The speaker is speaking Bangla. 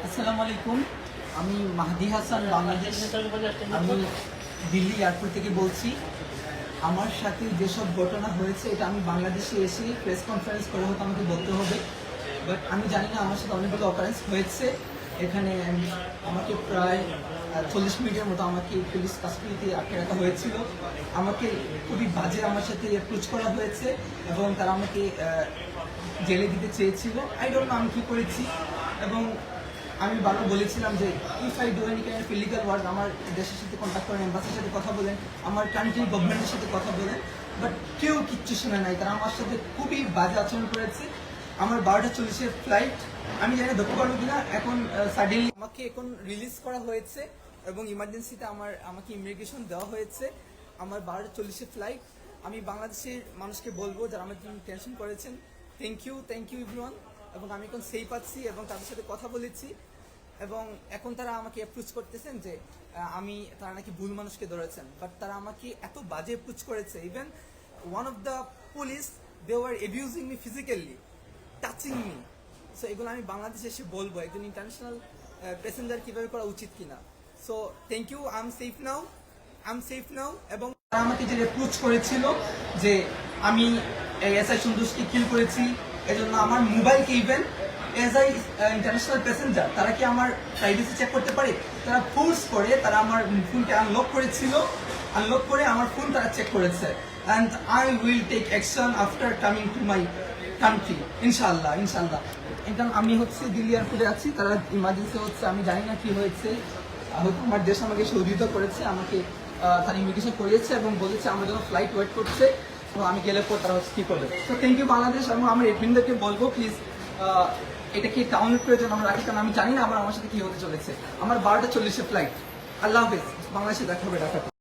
আসসালামু আলাইকুম। আমি মাহদি হাসান, বাংলাদেশ। আমি দিল্লি এয়ারপোর্ট থেকে বলছি। আমার সাথে যেসব ঘটনা হয়েছে এটা আমি বাংলাদেশে এসে প্রেস কনফারেন্স করে হয়তো আমাকে বলতে হবে, বাট আমি জানি না। আমার সাথে অনেকগুলো অকারেন্স হয়েছে এখানে। আমাকে প্রায় 40 মিনিটের মতো আমাকে পুলিশ কাস্টডিতে আটকে রাখা হয়েছিল। আমাকে খুবই বাজে আমার সাথে অ্যাপ্রোচ করা হয়েছে এবং তারা আমাকে জেলে দিতে চেয়েছিল। আই ডোন্ট নো আমি কী করেছি। এবং আমি বারবার বলেছিলাম যে if I do any kind of illegal work, আমার দেশের সাথে কন্ট্যাক্ট করেন, এম্বাসির সাথে কথা বলেন, আমার কান্ট্রি গভর্নমেন্টের সাথে কথা বলেন, বাট কেউ কিচ্ছু শোনে নাই। তারা আমার সাথে খুবই বাজে আচরণ করেছে। আমার 12:40 ফ্লাইট, আমি জানি না ধরতে পারবো কিনা। এখন সাডেনলি আমাকে এখন রিলিজ করা হয়েছে এবং ইমার্জেন্সিতে আমাকে ইমিগ্রেশন দেওয়া হয়েছে। আমার 12:40 ফ্লাইট। আমি বাংলাদেশের মানুষকে বলবো যারা আমার জন্য টেনশন করেছেন, থ্যাংক ইউ এভরিওয়ান। এবং আমি এখন সেফ আছি এবং তাদের সাথে কথা বলেছি এবং এখন তারা আমাকে অ্যাপ্রোচ করতেছেন যে তারা নাকি ভুল মানুষকে ধরেছেন, বাট তারা আমাকে এত বাজে অ্যাপ্রোচ করেছে। Even one of the police, they were abusing me physically, touching me. So এগুলো আমি বাংলাদেশে এসে বলবো একজন ইন্টারন্যাশনাল প্যাসেঞ্জার কীভাবে করা উচিত কিনা। So thank you, I am safe now. এবং তারা আমাকে যে অ্যাপ্রোচ করেছিল যে আমি এসআই সন্তোষকে কিল করেছি, এজন্য আমার মোবাইলকে even as I international passenger তারা কি আমার প্রাইভেসি চেক করতে পারে? তারা ফোর্স করে তারা আমার ফোনকে আনলক করেছিল। আনলক করে আমার ফোন তারা চেক করেছে। And I will take action after coming to my country, ইনশাআল্লাহ। এখন আমি দিল্লি এয়ারপোর্টে আছি। তারা ইমার্জেন্সি হচ্ছে, আমি জানি না কি হয়েছে। হয়তো আমার দেশ আমাকে সহযোগিতা করেছে, আমাকে তারা ইমিগ্রেশন করিয়েছে এবং বলেছে আমার জন্য ফ্লাইট ওয়েট করছে। তো আমি গেলে পর তারা কি করবে। তো থ্যাংক ইউ বাংলাদেশ। এবং আমার এডমিনদেরকে বলবো প্লিজ এটা কি ডাউনলোড করে যেন আমরা রাখি, কারণ আমি জানি না আমার সাথে কি হতে চলেছে। আমার 12:40 ফ্লাইট। আল্লাহ হাফেজ। বাংলাদেশে দেখা হবে ঢাকা।